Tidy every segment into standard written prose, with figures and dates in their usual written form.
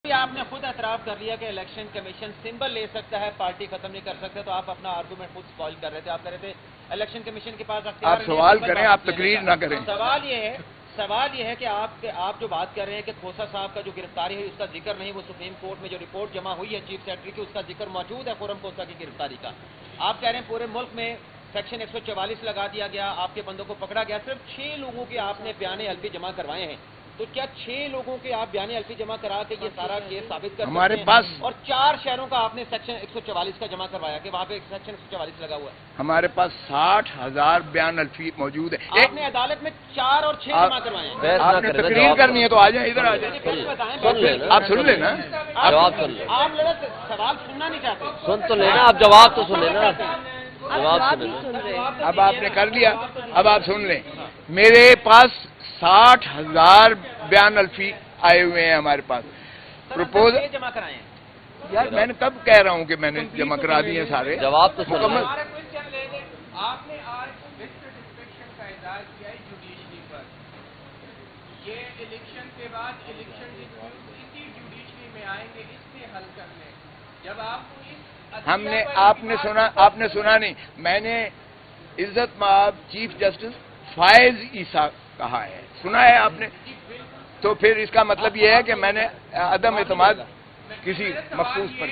آپ نے خود اعتراف کر لیا کہ الیکشن کمیشن سمبل لے سکتا ہے، پارٹی ختم نہیں کر سکتے، تو آپ اپنا آرگومنٹ خود اسپائل کر رہے تھے. آپ کہہ رہے تھے الیکشن کمیشن کے پاس آپ سوال کریں، آپ تقریر نہ کریں. سوال یہ ہے کہ آپ جو بات کر رہے ہیں کہ کھوسا صاحب کا جو گرفتاری ہے اس کا ذکر نہیں، وہ سپریم کورٹ میں جو رپورٹ جمع ہوئی ہے چیف سیکرٹری کی، اس کا ذکر موجود ہے خرم کھوسا کی گرفتاری کا. آپ کہہ رہے ہیں پورے ملک میں سیکشن 144 لگا دیا گیا، آپ کے بندوں کو پکڑا گیا، صرف 6 لوگوں کے آپ نے بیان حلفی جمع کروائے ہیں. تو کیا 6 لوگوں کے آپ بیان حلفی جمع کرا کے یہ سارا کیس ثابت کر ہمارے سکتے پاس ہیں؟ اور 4 شہروں کا آپ نے سیکشن 144 کا جمع کروایا کہ وہاں پہ سیکشن 144 لگا ہوا ہے. ہمارے پاس 60,000 بیان الفی موجود ہے. آپ نے عدالت میں 4 اور 6 جمع کروائے ہیں. آپ نے تقریر کرنی ہے تو آ جائیں، ادھر آ جائیں. آپ سن لیں نا، جواب سن لیں. آپ لوگ سوال سننا نہیں چاہتے. سن تو لینا، آپ جواب تو سن لینا. جواب سن لینا. اب آپ نے کر لیا، اب آپ سن لیں. میرے پاس 60,000 بیان الفی آئے ہوئے ہیں ہمارے پاس. پروپوزل جمع کرائے ہیں. یار میں نے کب کہہ رہا ہوں کہ میں نے جمع کرا دیے ہیں سارے. جواب تو سن مکمل. آپ نے آج ڈسٹرکشن کا اعزاز کیا ہے جوڈیشری پر. یہ الیکشن کے بعد الیکشن ڈسپیوٹ اسی جوڈیشری میں آئیں گے اس سے حل کرنے. جب آپ کو آپ نے سنا نہیں. میں نے عزت مآب چیف جسٹس فائز عیسیٰ کہا ہے، سنا ہے آپ نے؟ تو پھر اس کا مطلب یہ ہے کہ میں نے عدم اعتماد کسی مخصوص پر.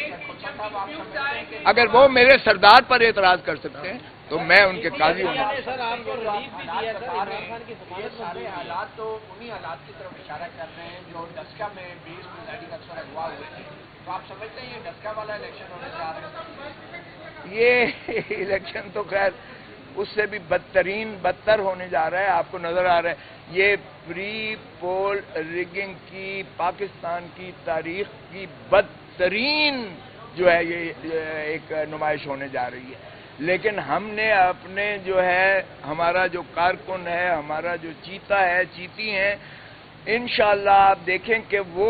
اگر وہ میرے سردار پر اعتراض کر سکتے ہیں تو میں ان کے قاضی ہوں. سر آپ کو ریلیف بھی دیا سر عمران خان کی یہ سارے حالات تو انہی حالات کی طرف اشارہ کر رہے ہیں جو ڈسکا میں 20 پریزائڈنگ افسر اغوا ہوئے تھے. تو آپ سمجھتے ہیں یہ ڈسکا والا الیکشن ہونے جا رہا ہے؟ یہ الیکشن تو خیر اس سے بھی بدتر ہونے جا رہا ہے. آپ کو نظر آ رہا ہے یہ پری پول ریگنگ کی پاکستان کی تاریخ کی بدترین جو ہے یہ ایک نمائش ہونے جا رہی ہے. لیکن ہم نے اپنے جو ہے ہمارا جو کارکن ہے، ہمارا جو چیتا ہے، چیتی ہیں، انشاءاللہ آپ دیکھیں کہ وہ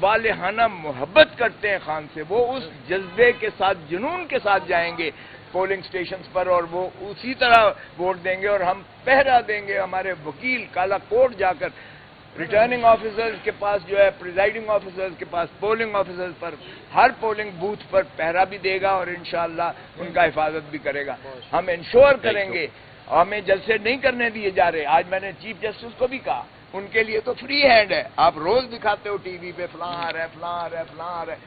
والہانہ محبت کرتے ہیں خان سے. وہ اس جذبے کے ساتھ، جنون کے ساتھ جائیں گے پولنگ سٹیشنز پر اور وہ اسی طرح ووٹ دیں گے. اور ہم پہرا دیں گے. ہمارے وکیل کالا کوٹ جا کر ریٹرننگ آفیسرز کے پاس جو ہے، پریزائڈنگ آفیسرز کے پاس، پولنگ آفیسرز پر، ہر پولنگ بوتھ پر پہرا بھی دے گا اور انشاءاللہ ان کا حفاظت بھی کرے گا. ہم انشور کریں گے. ہمیں جلسے نہیں کرنے دیے جا رہے. آج میں نے چیف جسٹس کو بھی کہا ان کے لیے تو فری ہینڈ ہے. آپ روز دکھاتے ہو ٹی وی پہ فلاں آ رہا ہے، فلاں آ رہا ہے، فلاں آ رہا ہے.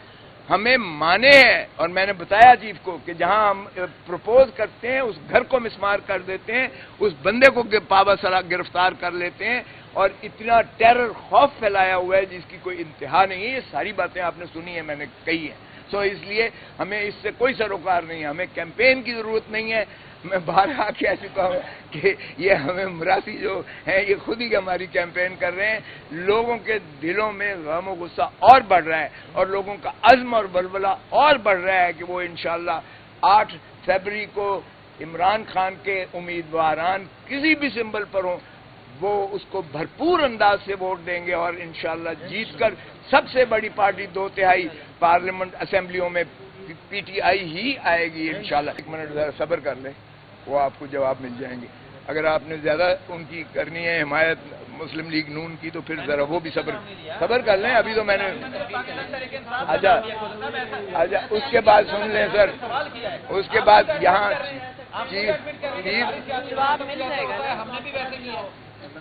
ہمیں مانے ہیں. اور میں نے بتایا چیف کو کہ جہاں ہم پروپوز کرتے ہیں اس گھر کو مسمار کر دیتے ہیں، اس بندے کو پاوا سرا گرفتار کر لیتے ہیں اور اتنا ٹیرر خوف پھیلایا ہوا ہے جس کی کوئی انتہا نہیں ہے. یہ ساری باتیں آپ نے سنی ہیں، میں نے کہی ہیں. اس لیے ہمیں اس سے کوئی سروکار نہیں ہے. ہمیں کیمپین کی ضرورت نہیں ہے. میں بارہا کہہ چکا ہوں کہ یہ ہمیں مراسی جو ہیں یہ خود ہی ہماری کیمپین کر رہے ہیں. لوگوں کے دلوں میں غم و غصہ اور بڑھ رہا ہے اور لوگوں کا عزم اور بلبلہ اور بڑھ رہا ہے کہ وہ انشاءاللہ 8 فروری کو عمران خان کے امیدواران کسی بھی سمبل پر ہوں وہ اس کو بھرپور انداز سے ووٹ دیں گے اور انشاءاللہ جیت کر سب سے بڑی پارٹی 2/3 پارلیمنٹ اسمبلیوں میں پی ٹی آئی ہی آئے گی انشاءاللہ. 1 منٹ ذرا صبر کر لیں، وہ آپ کو جواب مل جائیں گے. اگر آپ نے زیادہ ان کی کرنی ہے حمایت مسلم لیگ نون کی تو پھر ذرا وہ بھی صبر کر لیں. ابھی تو میں نے اچھا اس کے بعد سن لیں سر. اس کے بعد یہاں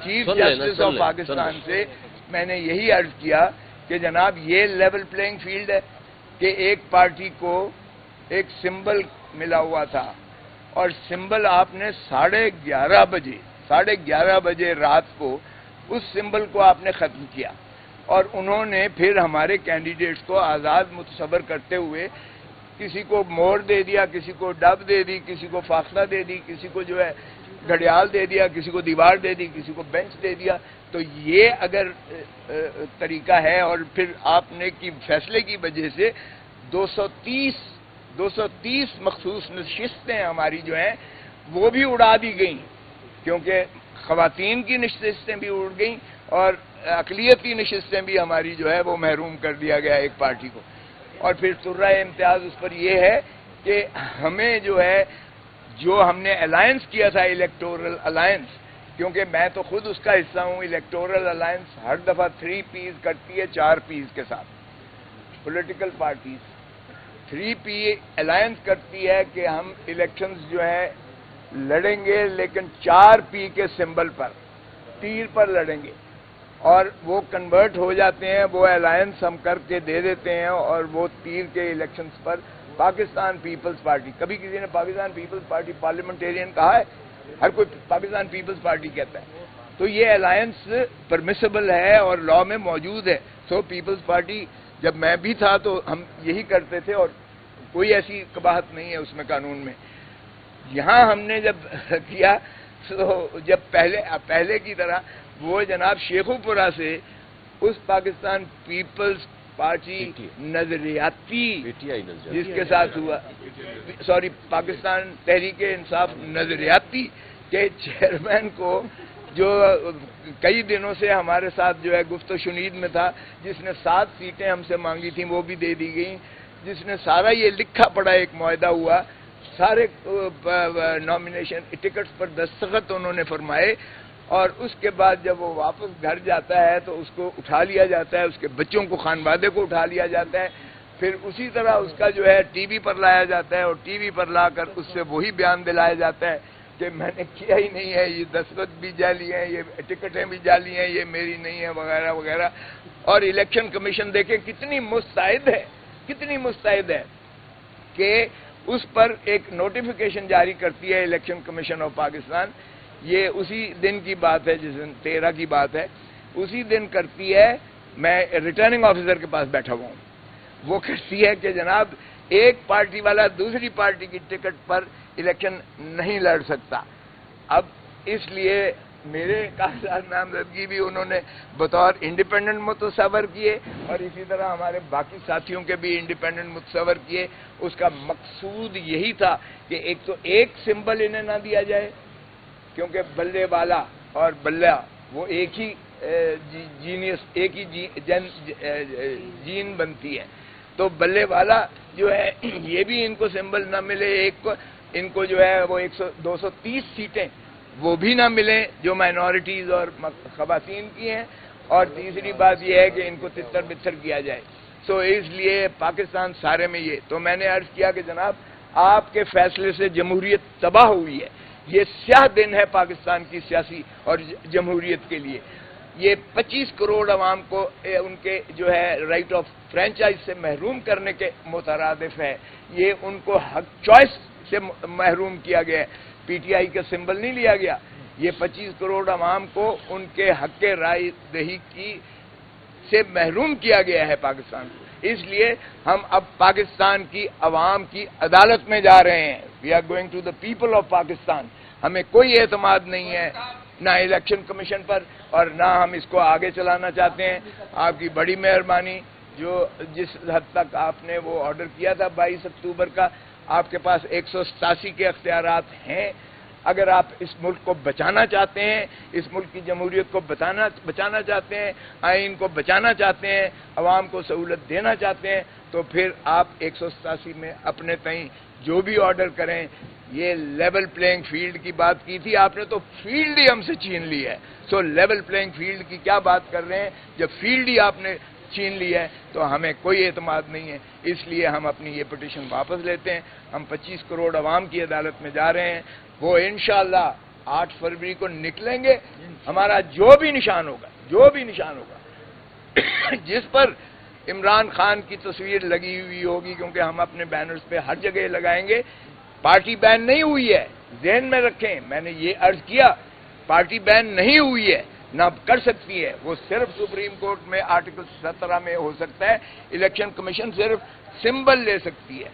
چیف جسٹس آف پاکستان سے میں نے یہی عرض کیا کہ جناب یہ لیول پلینگ فیلڈ ہے کہ ایک پارٹی کو ایک سمبل ملا ہوا تھا اور سمبل آپ نے 11:30 بجے رات کو اس سمبل کو آپ نے ختم کیا اور انہوں نے پھر ہمارے کینڈیڈیٹس کو آزاد متصور کرتے ہوئے کسی کو مور دے دیا، کسی کو ڈب دے دی، کسی کو فاصلہ دے دی، کسی کو جو ہے گھڑیال دے دیا، کسی کو دیوار دے دی، کسی کو بینچ دے دیا. تو یہ اگر طریقہ ہے اور پھر آپ نے کی فیصلے کی وجہ سے 230 مخصوص نشستیں ہماری جو ہیں وہ بھی اڑا دی گئیں کیونکہ خواتین کی نشستیں بھی اڑ گئیں اور اقلیتی نشستیں بھی ہماری جو ہے وہ محروم کر دیا گیا ایک پارٹی کو. اور پھر سرہ امتیاز اس پر یہ ہے کہ ہمیں جو ہے جو ہم نے الائنس کیا تھا الیکٹورل الائنس، کیونکہ میں تو خود اس کا حصہ ہوں. الیکٹورل الائنس ہر دفعہ 3 پیز کرتی ہے 4 پیز کے ساتھ. پولیٹیکل پارٹیز 3P الائنس کرتی ہے کہ ہم الیکشنز جو ہے لڑیں گے، لیکن 4P کے سمبل پر، تیر پر لڑیں گے، اور وہ کنورٹ ہو جاتے ہیں، وہ الائنس ہم کر کے دے دیتے ہیں، اور وہ تیر کے الیکشنز پر پاکستان پیپلز پارٹی، کبھی کسی نے پاکستان پیپلز پارٹی پارلیمنٹیرین کہا ہے؟ ہر کوئی پاکستان پیپلز پارٹی کہتا ہے. تو یہ الائنس پرمیسیبل ہے اور لا میں موجود ہے. سو پیپلز پارٹی جب میں بھی تھا تو ہم یہی کرتے تھے، اور کوئی ایسی قباحت نہیں ہے اس میں قانون میں. یہاں ہم نے جب کیا تو جب پہلے کی طرح وہ جناب شیخو پورہ سے اس پاکستان پیپلز پارٹی نظریاتی جس کے ساتھ ہوا، سوری پاکستان تحریک انصاف نظریاتی کے چیئرمین کو، جو کئی دنوں سے ہمارے ساتھ جو ہے گفت و شنید میں تھا، جس نے 7 سیٹیں ہم سے مانگی تھیں وہ بھی دے دی گئیں، جس نے سارا یہ لکھا پڑا ایک معاہدہ ہوا، سارے نامینیشن ٹکٹس پر دستخط انہوں نے فرمائے، اور اس کے بعد جب وہ واپس گھر جاتا ہے تو اس کو اٹھا لیا جاتا ہے، اس کے بچوں کو، خانوادے کو اٹھا لیا جاتا ہے، پھر اسی طرح اس کا جو ہے ٹی وی پر لایا جاتا ہے، اور ٹی وی پر لا کر اس سے وہی بیان دلایا جاتا ہے کہ میں نے کیا ہی نہیں ہے، یہ دستخط بھی جعلی ہیں، یہ ٹکٹیں بھی جعلی ہیں، یہ میری نہیں ہے، وغیرہ وغیرہ. اور الیکشن کمیشن دیکھیں کتنی مستعد ہے کہ اس پر ایک نوٹیفیکیشن جاری کرتی ہے الیکشن کمیشن آف پاکستان. یہ اسی دن کی بات ہے، جس دن 13 کی بات ہے، اسی دن کرتی ہے. میں ریٹرننگ آفیسر کے پاس بیٹھا ہوا ہوں، وہ کہتی ہے کہ جناب ایک پارٹی والا دوسری پارٹی کی ٹکٹ پر الیکشن نہیں لڑ سکتا. اب اس لیے میرے کاغذات نامزدگی بھی انہوں نے بطور انڈیپینڈنٹ متصور کیے، اور اسی طرح ہمارے باقی ساتھیوں کے بھی انڈیپینڈنٹ متصور کیے. اس کا مقصود یہی تھا کہ ایک تو ایک سمبل انہیں نہ دیا جائے، کیونکہ بلے والا اور بلہ وہ ایک ہی جینیس، ایک ہی جین بنتی ہے. تو بلے والا جو ہے یہ بھی ان کو سمبل نہ ملے، ایک کو ان کو جو ہے وہ 230 سیٹیں وہ بھی نہ ملیں جو مائنورٹیز اور خواتین کی ہیں. اور تیسری بات یہ ہے کہ ان کو تتر بتر کیا جائے. سو اس لیے پاکستان سارے میں یہ، تو میں نے عرض کیا کہ جناب آپ کے فیصلے سے جمہوریت تباہ ہوئی ہے. یہ سیاہ دن ہے پاکستان کی سیاسی اور جمہوریت کے لیے. یہ 25 کروڑ عوام کو ان کے جو ہے رائٹ آف فرینچائز سے محروم کرنے کے مترادف ہے. یہ ان کو حق چوائس سے محروم کیا گیا ہے. PTI کا سمبل نہیں لیا گیا. یہ 25 کروڑ عوام کو ان کے حق رائے دہی کی سے محروم کیا گیا ہے پاکستان کو. اس لیے ہم اب پاکستان کی عوام کی عدالت میں جا رہے ہیں. We are going to the people of Pakistan. ہمیں کوئی اعتماد نہیں ہے نہ الیکشن کمیشن پر، اور نہ ہم اس کو آگے چلانا چاہتے ہیں. آپ کی بڑی مہربانی، جو جس حد تک آپ نے وہ آرڈر کیا تھا 22 اکتوبر کا، آپ کے پاس 187 کے اختیارات ہیں. اگر آپ اس ملک کو بچانا چاہتے ہیں، اس ملک کی جمہوریت کو بچانا چاہتے ہیں، آئین کو بچانا چاہتے ہیں، عوام کو سہولت دینا چاہتے ہیں، تو پھر آپ 187 میں اپنے تئیں جو بھی آرڈر کریں. یہ لیول پلینگ فیلڈ کی بات کی تھی آپ نے، تو فیلڈ ہی ہم سے چھین لی ہے. سو لیول پلینگ فیلڈ کی کیا بات کر رہے ہیں جب فیلڈ ہی آپ نے چھین لی ہے؟ تو ہمیں کوئی اعتماد نہیں ہے. اس لیے ہم اپنی یہ پٹیشن واپس لیتے ہیں. ہم 25 کروڑ عوام کی عدالت میں جا رہے ہیں. وہ انشاءاللہ 8 فروری کو نکلیں گے. ہمارا جو بھی نشان ہوگا جس پر عمران خان کی تصویر لگی ہوئی ہوگی، کیونکہ ہم اپنے بینرز پہ ہر جگہ لگائیں گے. پارٹی بین نہیں ہوئی ہے، ذہن میں رکھیں. میں نے یہ عرض کیا، پارٹی بین نہیں ہوئی ہے، نہ کر سکتی ہے. وہ صرف سپریم کورٹ میں آرٹیکل 17 میں ہو سکتا ہے. الیکشن کمیشن صرف سمبل لے سکتی ہے.